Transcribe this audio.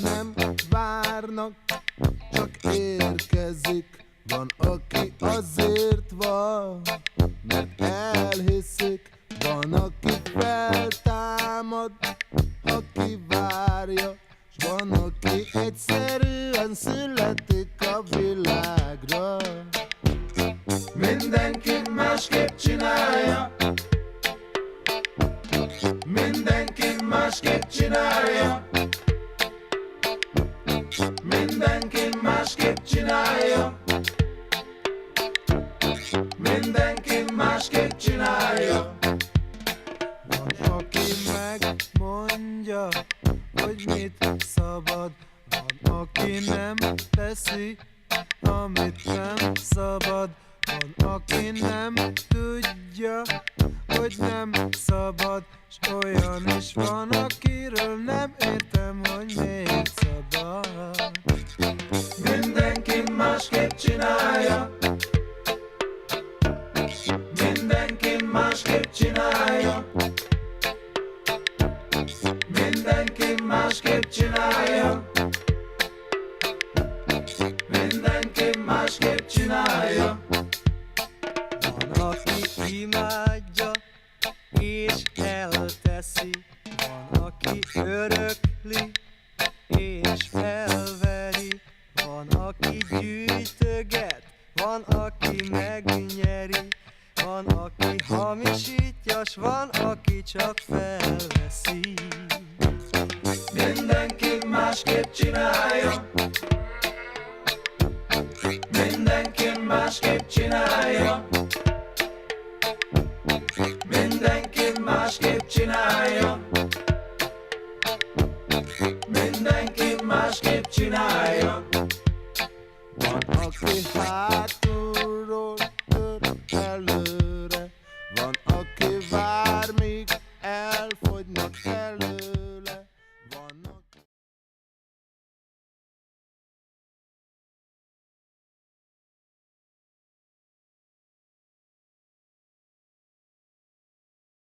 nem várnak, csak érkezik. Van, aki azért van, mert elhiszik. Van, aki feltámad, aki várja, s van, aki egyszerűen születik a világra. Mindenki másképp csinálja, mindenki másképp csinálja, mindenki másképp csinálja, mindenki másképp csinálja. Van, aki megmondja, hogy mit szabad, van, aki nem teszi, amit nem szabad. Van, aki nem tudja, hogy nem szabad, s olyan is van, akiről nem értem, hogy miért szabad. Mindenki másképp csinálja, mindenki másképp csinálja, mindenki másképp csinálja, mindenki másképp csinálja. Van, aki imádja és elteszi, van, aki örökli és felveri, van, aki gyűjtöget, van, aki megnyeri, van, aki hamisítja, s van, aki csak felveszi. Mindenki másképp csinálja, mindenki másképp csinálja, mindenki másképp csinálja, mindenki másképp csinálja. Van, aki hátulról